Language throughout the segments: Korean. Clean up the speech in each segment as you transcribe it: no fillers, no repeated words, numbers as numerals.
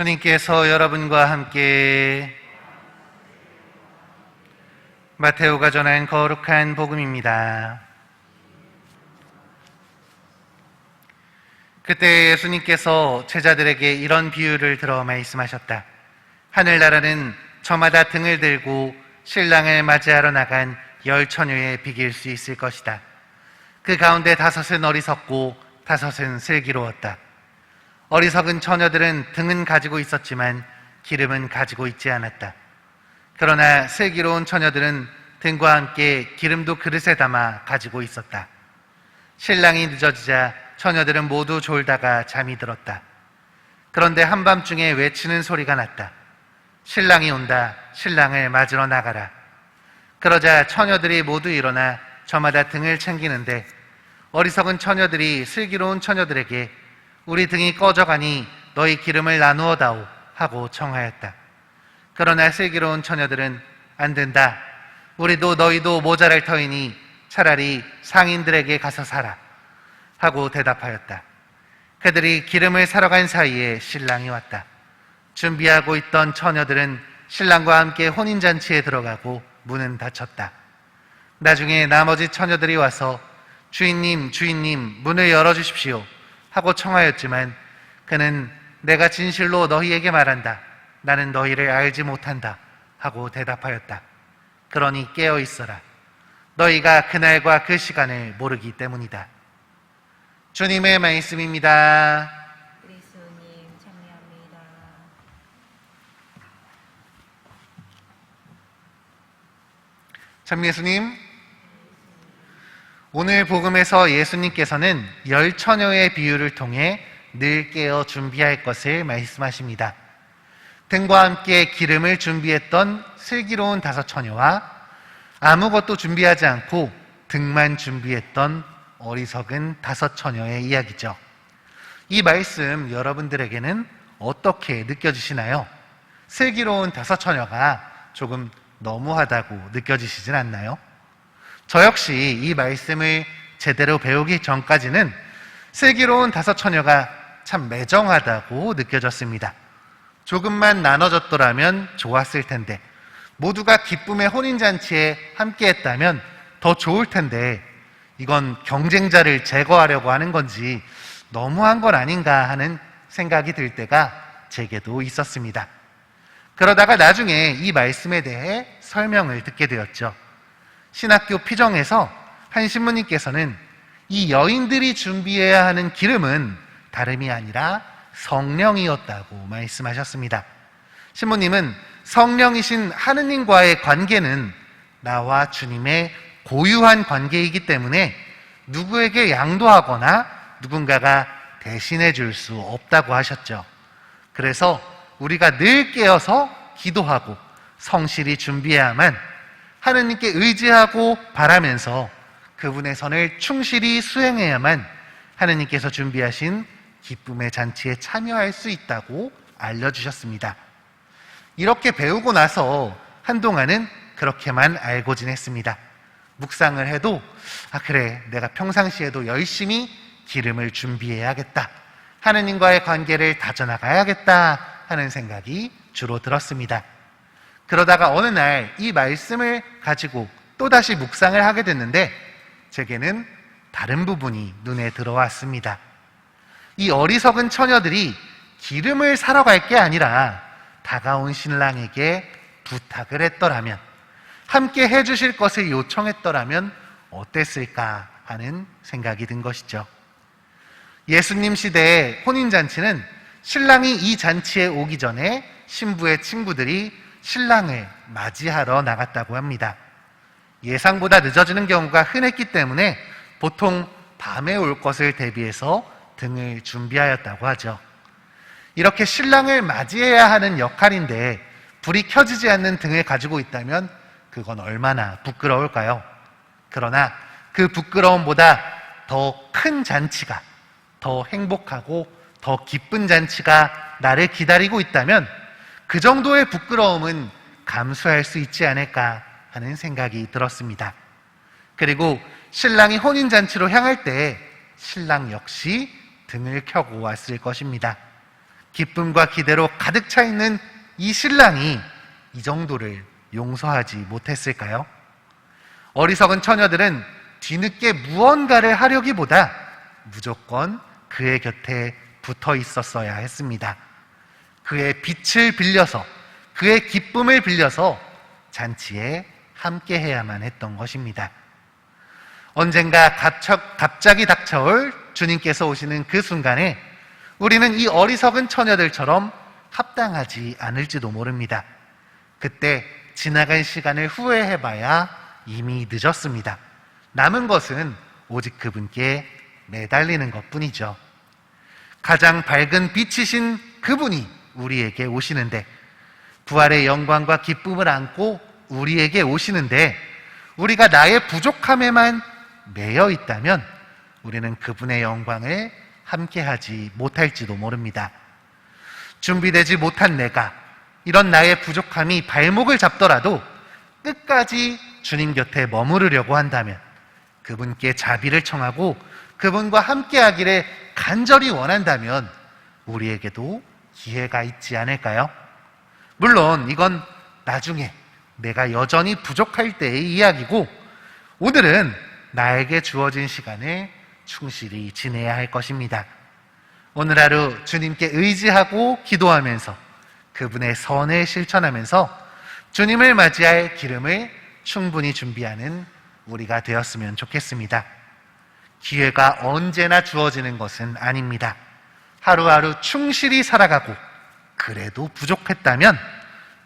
주님께서 여러분과 함께 마테오가 전한 거룩한 복음입니다. 그때 예수님께서 제자들에게 이런 비유를 들어 말씀하셨다. 하늘나라는 저마다 등을 들고 신랑을 맞이하러 나간 10 처녀에 비길 수 있을 것이다. 그 가운데 5은 어리석고 5은 슬기로웠다. 어리석은 처녀들은 등은 가지고 있었지만 기름은 가지고 있지 않았다. 그러나 슬기로운 처녀들은 등과 함께 기름도 그릇에 담아 가지고 있었다. 신랑이 늦어지자 처녀들은 모두 졸다가 잠이 들었다. 그런데 한밤중에 외치는 소리가 났다. 신랑이 온다. 신랑을 맞으러 나가라. 그러자 처녀들이 모두 일어나 저마다 등을 챙기는데 어리석은 처녀들이 슬기로운 처녀들에게 우리 등이 꺼져가니 너희 기름을 나누어 다오 하고 청하였다. 그러나 슬기로운 처녀들은 안 된다. 우리도 너희도 모자랄 터이니 차라리 상인들에게 가서 사라 하고 대답하였다. 그들이 기름을 사러 간 사이에 신랑이 왔다. 준비하고 있던 처녀들은 신랑과 함께 혼인잔치에 들어가고 문은 닫혔다. 나중에 나머지 처녀들이 와서 주인님, 주인님, 문을 열어주십시오 하고 청하였지만 그는 내가 진실로 너희에게 말한다. 나는 너희를 알지 못한다 하고 대답하였다. 그러니 깨어 있어라. 너희가 그날과 그 시간을 모르기 때문이다. 주님의 말씀입니다. 그리스도님 참여합니다. 참 예수님, 오늘 복음에서 예수님께서는 10 처녀의 비유를 통해 늘 깨어 준비할 것을 말씀하십니다. 등과 함께 기름을 준비했던 슬기로운 5 처녀와 아무것도 준비하지 않고 등만 준비했던 어리석은 5 처녀의 이야기죠. 이 말씀 여러분들에게는 어떻게 느껴지시나요? 슬기로운 5 처녀가 조금 너무하다고 느껴지시진 않나요? 저 역시 이 말씀을 제대로 배우기 전까지는 슬기로운 5 처녀가 참 매정하다고 느껴졌습니다. 조금만 나눠졌더라면 좋았을 텐데, 모두가 기쁨의 혼인잔치에 함께 했다면 더 좋을 텐데, 이건 경쟁자를 제거하려고 하는 건지 너무한 건 아닌가 하는 생각이 들 때가 제게도 있었습니다. 그러다가 나중에 이 말씀에 대해 설명을 듣게 되었죠. 신학교 피정에서 한 신부님께서는 이 여인들이 준비해야 하는 기름은 다름이 아니라 성령이었다고 말씀하셨습니다. 신부님은 성령이신 하느님과의 관계는 나와 주님의 고유한 관계이기 때문에 누구에게 양도하거나 누군가가 대신해 줄 수 없다고 하셨죠. 그래서 우리가 늘 깨어서 기도하고 성실히 준비해야만, 하느님께 의지하고 바라면서 그분의 선을 충실히 수행해야만 하느님께서 준비하신 기쁨의 잔치에 참여할 수 있다고 알려주셨습니다. 이렇게 배우고 나서 한동안은 그렇게만 알고 지냈습니다. 묵상을 해도 그래, 내가 평상시에도 열심히 기름을 준비해야겠다, 하느님과의 관계를 다져나가야겠다 하는 생각이 주로 들었습니다. 그러다가 어느 날 이 말씀을 가지고 또다시 묵상을 하게 됐는데 제게는 다른 부분이 눈에 들어왔습니다. 이 어리석은 처녀들이 기름을 사러 갈 게 아니라 다가온 신랑에게 부탁을 했더라면, 함께 해주실 것을 요청했더라면 어땠을까 하는 생각이 든 것이죠. 예수님 시대의 혼인잔치는 신랑이 이 잔치에 오기 전에 신부의 친구들이 신랑을 맞이하러 나갔다고 합니다. 예상보다 늦어지는 경우가 흔했기 때문에 보통 밤에 올 것을 대비해서 등을 준비하였다고 하죠. 이렇게 신랑을 맞이해야 하는 역할인데 불이 켜지지 않는 등을 가지고 있다면 그건 얼마나 부끄러울까요? 그러나 그 부끄러움보다 더 큰 잔치가, 더 행복하고 더 기쁜 잔치가 나를 기다리고 있다면 그 정도의 부끄러움은 감수할 수 있지 않을까 하는 생각이 들었습니다. 그리고 신랑이 혼인잔치로 향할 때 신랑 역시 등을 켜고 왔을 것입니다. 기쁨과 기대로 가득 차 있는 이 신랑이 이 정도를 용서하지 못했을까요? 어리석은 처녀들은 뒤늦게 무언가를 하려기보다 무조건 그의 곁에 붙어 있었어야 했습니다. 그의 빛을 빌려서, 그의 기쁨을 빌려서 잔치에 함께 해야만 했던 것입니다. 언젠가 갑자기 닥쳐올 주님께서 오시는 그 순간에 우리는 이 어리석은 처녀들처럼 합당하지 않을지도 모릅니다. 그때 지나간 시간을 후회해봐야 이미 늦었습니다. 남은 것은 오직 그분께 매달리는 것뿐이죠. 가장 밝은 빛이신 그분이 우리에게 오시는데, 부활의 영광과 기쁨을 안고 우리에게 오시는데, 우리가 나의 부족함에만 매여 있다면 우리는 그분의 영광을 함께하지 못할지도 모릅니다. 준비되지 못한 내가, 이런 나의 부족함이 발목을 잡더라도 끝까지 주님 곁에 머무르려고 한다면, 그분께 자비를 청하고 그분과 함께하기를 간절히 원한다면 우리에게도 기회가 있지 않을까요? 물론 이건 나중에 내가 여전히 부족할 때의 이야기고, 오늘은 나에게 주어진 시간을 충실히 지내야 할 것입니다. 오늘 하루 주님께 의지하고 기도하면서 그분의 선을 실천하면서 주님을 맞이할 기름을 충분히 준비하는 우리가 되었으면 좋겠습니다. 기회가 언제나 주어지는 것은 아닙니다. 하루하루 충실히 살아가고 그래도 부족했다면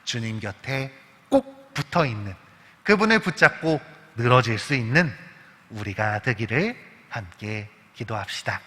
주님 곁에 꼭 붙어 있는, 그분을 붙잡고 늘어질 수 있는 우리가 되기를 함께 기도합시다.